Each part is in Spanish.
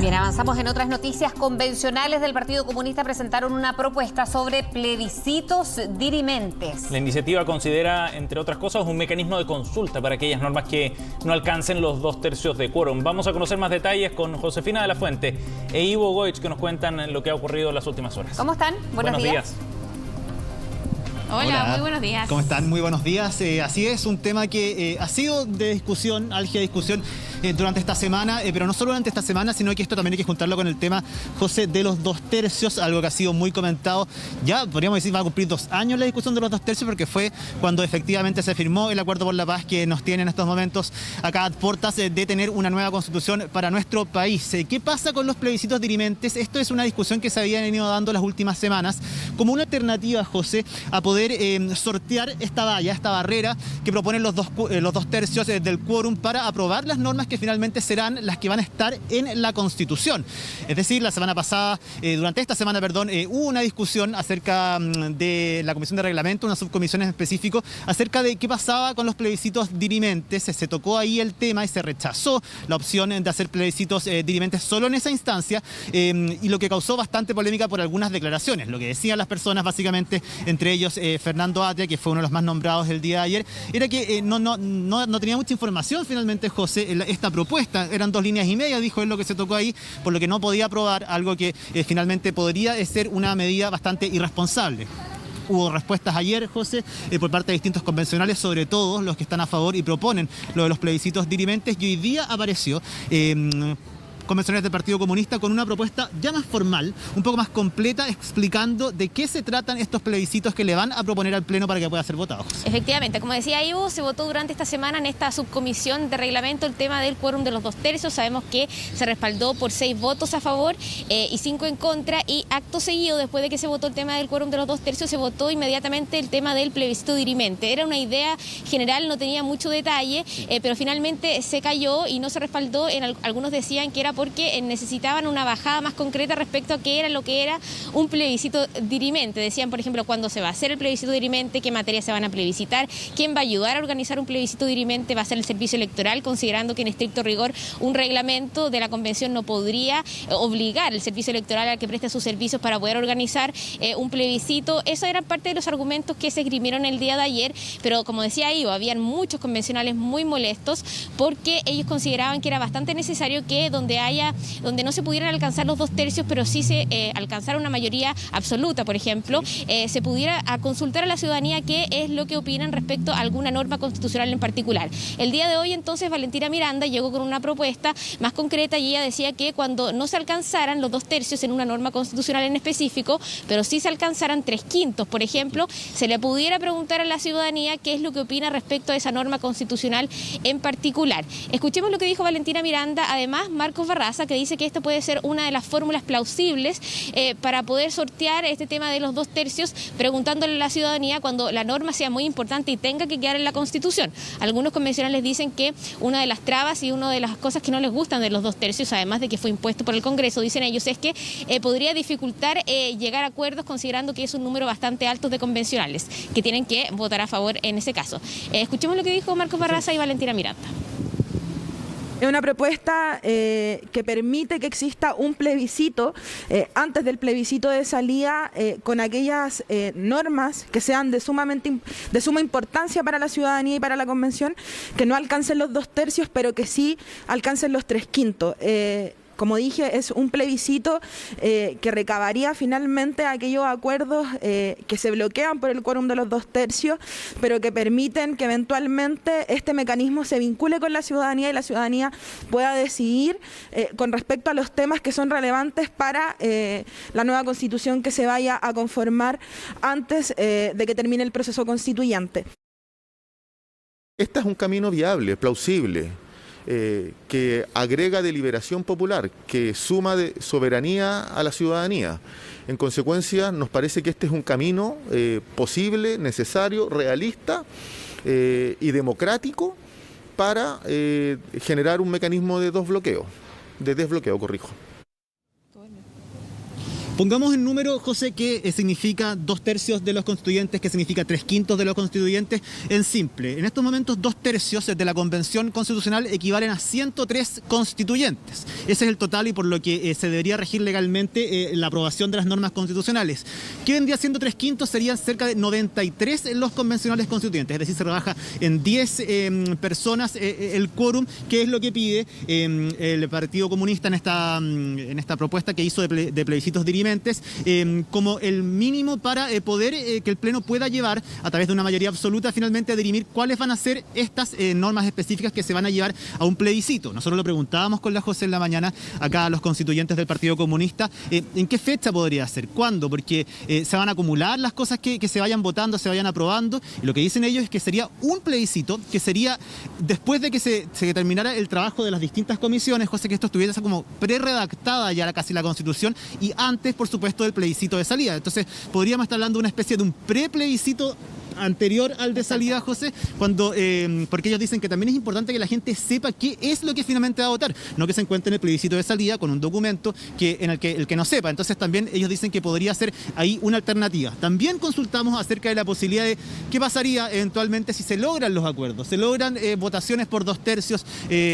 Bien, avanzamos en otras noticias. Convencionales del Partido Comunista presentaron una propuesta sobre plebiscitos dirimentes. La iniciativa considera, entre otras cosas, un mecanismo de consulta para aquellas normas que no alcancen los 2/3 de quórum. Vamos a conocer más detalles con Josefina de la Fuente e Ivo Goich, que nos cuentan lo que ha ocurrido en las últimas horas. ¿Cómo están? Buenos días. Hola, muy buenos días. ¿Cómo están? Muy buenos días. Así es, un tema que ha sido de discusión, álgida discusión durante esta semana, pero no solo durante esta semana, sino que esto también hay que juntarlo con el tema, José, de los 2/3, algo que ha sido muy comentado. Ya podríamos decir va a cumplir 2 años la discusión de los 2/3, porque fue cuando efectivamente se firmó el Acuerdo por la Paz que nos tiene en estos momentos acá a puertas de tener una nueva constitución para nuestro país. ¿Qué pasa con los plebiscitos dirimentes? Esto es una discusión que se había venido dando las últimas semanas como una alternativa, José, a poder sortear esta valla, esta barrera que proponen los 2/3 del quórum para aprobar las normas que finalmente serán las que van a estar en la Constitución. Es decir, la semana pasada, durante esta semana, hubo una discusión acerca de la Comisión de Reglamento, una subcomisión en específico, acerca de qué pasaba con los plebiscitos dirimentes. Se tocó ahí el tema y se rechazó la opción de hacer plebiscitos dirimentes solo en esa instancia, y lo que causó bastante polémica por algunas declaraciones. Lo que decían las personas, básicamente, entre ellos Fernando Atria, que fue uno de los más nombrados el día de ayer, era que no tenía mucha información finalmente, José, esta propuesta. Eran 2,5 líneas, dijo él, lo que se tocó ahí, por lo que no podía aprobar algo que finalmente podría ser una medida bastante irresponsable. Hubo respuestas ayer, José, por parte de distintos convencionales, sobre todo los que están a favor y proponen lo de los plebiscitos dirimentes, y hoy día apareció convencionales del Partido Comunista con una propuesta ya más formal, un poco más completa, explicando de qué se tratan estos plebiscitos que le van a proponer al Pleno para que pueda ser votado. Efectivamente, como decía Ivo, se votó durante esta semana en esta subcomisión de reglamento el tema del quórum de los 2/3. Sabemos que se respaldó por 6 votos a favor y 5 en contra, y acto seguido, después de que se votó el tema del quórum de los 2/3, se votó inmediatamente el tema del plebiscito dirimente. Era una idea general, no tenía mucho detalle, pero finalmente se cayó y no se respaldó. Algunos decían que era porque necesitaban una bajada más concreta respecto a qué era lo que era un plebiscito dirimente. Decían, por ejemplo, cuándo se va a hacer el plebiscito dirimente, qué materias se van a plebiscitar, quién va a ayudar a organizar un plebiscito dirimente, va a ser el servicio electoral, considerando que en estricto rigor un reglamento de la convención no podría obligar al servicio electoral a que preste sus servicios para poder organizar un plebiscito. Eso era parte de los argumentos que se esgrimieron el día de ayer, pero como decía Ivo, habían muchos convencionales muy molestos porque ellos consideraban que era bastante necesario que donde no se pudieran alcanzar los 2/3, pero sí se alcanzara una mayoría absoluta, por ejemplo, se pudiera consultar a la ciudadanía qué es lo que opinan respecto a alguna norma constitucional en particular. El día de hoy, entonces, Valentina Miranda llegó con una propuesta más concreta, y ella decía que cuando no se alcanzaran los 2/3 en una norma constitucional en específico, pero sí se alcanzaran 3/5, por ejemplo, se le pudiera preguntar a la ciudadanía qué es lo que opina respecto a esa norma constitucional en particular. Escuchemos lo que dijo Valentina Miranda. Además, Marcos Barraza, que dice que esta puede ser una de las fórmulas plausibles para poder sortear este tema de los 2/3, preguntándole a la ciudadanía cuando la norma sea muy importante y tenga que quedar en la Constitución. Algunos convencionales dicen que una de las trabas y una de las cosas que no les gustan de los 2/3, además de que fue impuesto por el Congreso, dicen ellos, es que podría dificultar llegar a acuerdos, considerando que es un número bastante alto de convencionales que tienen que votar a favor en ese caso. Escuchemos lo que dijo Marcos Barraza y Valentina Miranda. Es una propuesta que permite que exista un plebiscito antes del plebiscito de salida, con aquellas normas que sean de suma importancia para la ciudadanía y para la convención, que no alcancen los 2/3, pero que sí alcancen los 3/5. Como dije, es un plebiscito que recabaría finalmente aquellos acuerdos que se bloquean por el quórum de los 2/3, pero que permiten que eventualmente este mecanismo se vincule con la ciudadanía y la ciudadanía pueda decidir con respecto a los temas que son relevantes para la nueva constitución que se vaya a conformar antes de que termine el proceso constituyente. Este es un camino viable, plausible, que agrega deliberación popular, que suma de soberanía a la ciudadanía. En consecuencia, nos parece que este es un camino posible, necesario, realista y democrático para generar un mecanismo de desbloqueo, corrijo. Pongamos en número, José, que significa 2/3 de los constituyentes, que significa 3/5 de los constituyentes. En simple, en estos momentos 2/3 de la Convención Constitucional equivalen a 103 constituyentes. Ese es el total y por lo que se debería regir legalmente la aprobación de las normas constitucionales. ¿Qué vendría siendo 3/5? Serían cerca de 93 los convencionales constituyentes, es decir, se rebaja en 10 personas el quórum, que es lo que pide el Partido Comunista en esta propuesta que hizo de plebiscitos dirimentes, como el mínimo para poder que el Pleno pueda llevar a través de una mayoría absoluta finalmente a dirimir cuáles van a ser estas normas específicas que se van a llevar a un plebiscito. Nosotros lo preguntábamos con la José en la mañana acá a los constituyentes del Partido Comunista, ¿en qué fecha podría ser? ¿Cuándo? Porque se van a acumular las cosas que se vayan votando, se vayan aprobando, y lo que dicen ellos es que sería un plebiscito que sería después de que se terminara el trabajo de las distintas comisiones, José, que esto estuviese como pre-redactada ya casi la Constitución y antes, por supuesto, del plebiscito de salida. Entonces, podríamos estar hablando de una especie de un pre-plebiscito anterior al de salida, José, porque ellos dicen que también es importante que la gente sepa qué es lo que finalmente va a votar, no que se encuentre en el plebiscito de salida con un documento en el que no sepa. Entonces también ellos dicen que podría ser ahí una alternativa. También consultamos acerca de la posibilidad de qué pasaría eventualmente si se logran los acuerdos, se logran votaciones por 2/3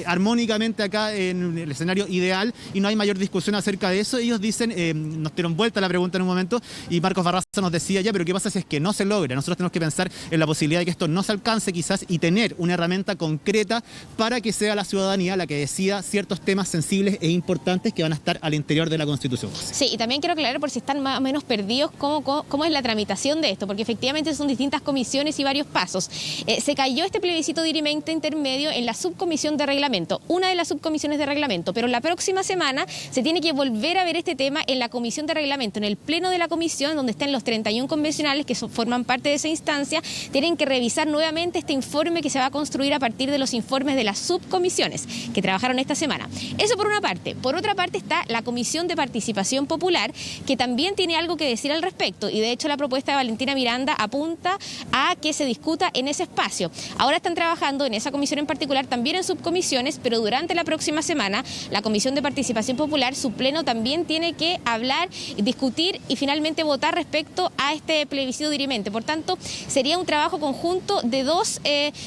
armónicamente acá en el escenario ideal y no hay mayor discusión acerca de eso. Ellos dicen, nos dieron vuelta la pregunta en un momento y Marcos Barraza nos decía ya, pero ¿qué pasa si es que no se logra? Nosotros tenemos que pensar en la posibilidad de que esto no se alcance quizás y tener una herramienta concreta para que sea la ciudadanía la que decida ciertos temas sensibles e importantes que van a estar al interior de la Constitución. Sí, y también quiero aclarar por si están más o menos perdidos cómo es la tramitación de esto, porque efectivamente son distintas comisiones y varios pasos. Se cayó este plebiscito dirimente intermedio en la subcomisión de reglamento, una de las subcomisiones de reglamento, pero la próxima semana se tiene que volver a ver este tema en la comisión de reglamento, en el pleno de la comisión, donde están los 31 convencionales que forman parte de esa instancia. Tienen que revisar nuevamente este informe que se va a construir a partir de los informes de las subcomisiones que trabajaron esta semana. Eso por una parte. Por otra parte está la Comisión de Participación Popular, que también tiene algo que decir al respecto, y de hecho la propuesta de Valentina Miranda apunta a que se discuta en ese espacio. Ahora están trabajando en esa comisión en particular, también en subcomisiones, pero durante la próxima semana la Comisión de Participación Popular, su pleno también tiene que hablar, discutir y finalmente votar respecto a este plebiscito dirimente. Por tanto, sería un trabajo conjunto de dos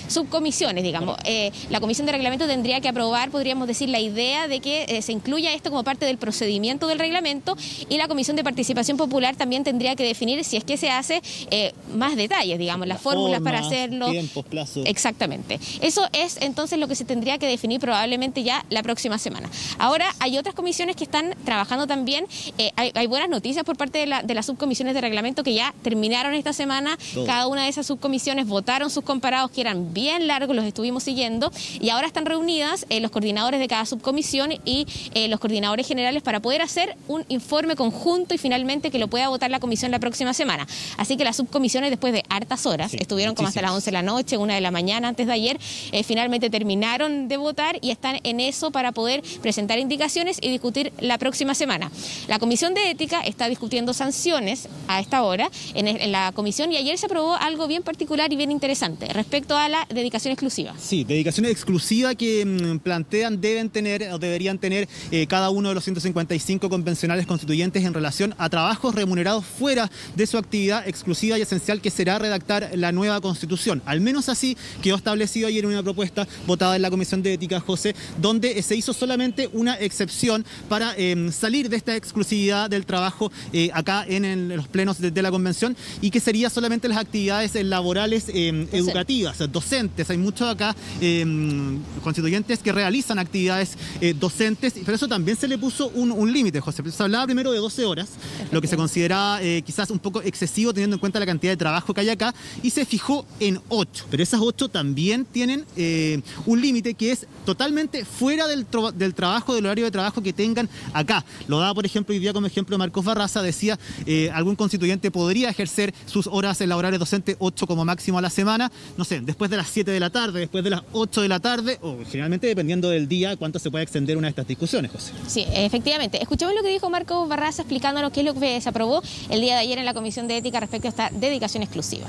subcomisiones, digamos. La Comisión de Reglamento tendría que aprobar, podríamos decir, la idea de que se incluya esto como parte del procedimiento del reglamento, y la Comisión de Participación Popular también tendría que definir, si es que se hace, más detalles, digamos, las fórmulas para hacerlo. Tiempos, plazos. Exactamente. Eso es entonces lo que se tendría que definir probablemente ya la próxima semana. Ahora, hay otras comisiones que están trabajando también. Hay buenas noticias por parte de las subcomisiones de reglamento que ya terminaron esta semana. Cada una de esas subcomisiones votaron sus comparados, que eran bien largos, los estuvimos siguiendo, y ahora están reunidas los coordinadores de cada subcomisión y los coordinadores generales para poder hacer un informe conjunto y finalmente que lo pueda votar la comisión la próxima semana. Así que las subcomisiones, después de hartas horas, estuvieron como hasta las 11 de la noche, 1 de la mañana antes de ayer, finalmente terminaron de votar y están en eso para poder presentar indicaciones y discutir la próxima semana. La Comisión de Ética está discutiendo sanciones a esta hora en la comisión, y ayer se aprobó algo bien particular y bien interesante respecto a la dedicación exclusiva. Sí, dedicación exclusiva que plantean deben tener o deberían tener cada uno de los 155 convencionales constituyentes en relación a trabajos remunerados fuera de su actividad exclusiva y esencial, que será redactar la nueva Constitución. Al menos así quedó establecido ayer en una propuesta votada en la Comisión de Ética, José, donde se hizo solamente una excepción para salir de esta exclusividad del trabajo acá en los plenos de la Convención, y que sería solamente las actividades laborales educativas, docentes. Hay muchos acá constituyentes que realizan actividades docentes, pero eso también se le puso un límite, José. Se hablaba primero de 12 horas, lo que se consideraba quizás un poco excesivo teniendo en cuenta la cantidad de trabajo que hay acá, y se fijó en 8, pero esas 8 también tienen un límite que es totalmente fuera del trabajo, del horario de trabajo que tengan acá. Lo daba, por ejemplo, hoy día como ejemplo Marcos Barraza, decía algún constituyente podría ejercer sus horas laborales docentes 8 como máximo a la semana, no sé, después de las 7 de la tarde, después de las 8 de la tarde, o generalmente dependiendo del día cuánto se puede extender una de estas discusiones, José. Sí, efectivamente. Escuchemos lo que dijo Marcos Barraza explicándonos qué es lo que se aprobó el día de ayer en la Comisión de Ética respecto a esta dedicación exclusiva.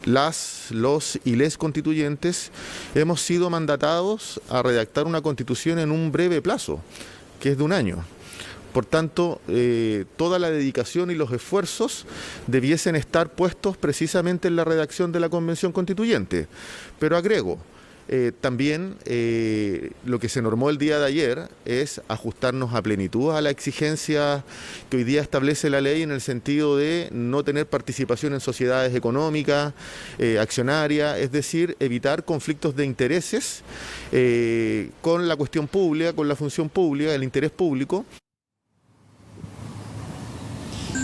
Los y les constituyentes hemos sido mandatados a redactar una constitución en un breve plazo, que es de un año. Por tanto, toda la dedicación y los esfuerzos debiesen estar puestos precisamente en la redacción de la Convención Constituyente. Pero agrego, también lo que se normó el día de ayer es ajustarnos a plenitud a la exigencia que hoy día establece la ley en el sentido de no tener participación en sociedades económicas, accionarias, es decir, evitar conflictos de intereses con la cuestión pública, con la función pública, el interés público.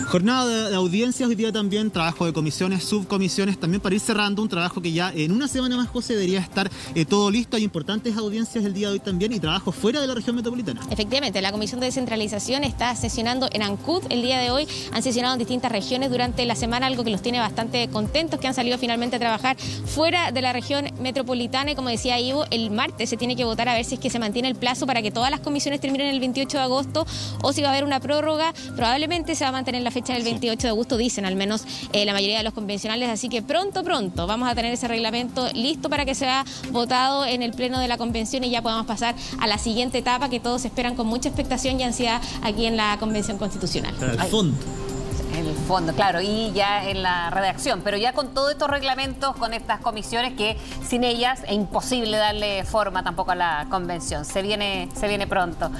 Jornada de audiencias hoy día también, trabajo de comisiones, subcomisiones, también para ir cerrando un trabajo que ya en una semana más, José, debería estar todo listo. Hay importantes audiencias el día de hoy también y trabajo fuera de la región metropolitana. Efectivamente, la Comisión de Descentralización está sesionando en Ancud el día de hoy. Han sesionado en distintas regiones durante la semana, algo que los tiene bastante contentos, que han salido finalmente a trabajar fuera de la región metropolitana. Y como decía Ivo, el martes se tiene que votar a ver si es que se mantiene el plazo para que todas las comisiones terminen el 28 de agosto o si va a haber una prórroga. Probablemente se va a mantener la fecha del 28 de agosto, dicen al menos la mayoría de los convencionales, así que pronto vamos a tener ese reglamento listo para que sea votado en el pleno de la convención y ya podamos pasar a la siguiente etapa que todos esperan con mucha expectación y ansiedad aquí en la Convención Constitucional. Para el fondo. En el fondo, claro, y ya en la redacción, pero ya con todos estos reglamentos, con estas comisiones que sin ellas es imposible darle forma tampoco a la convención. Se viene pronto.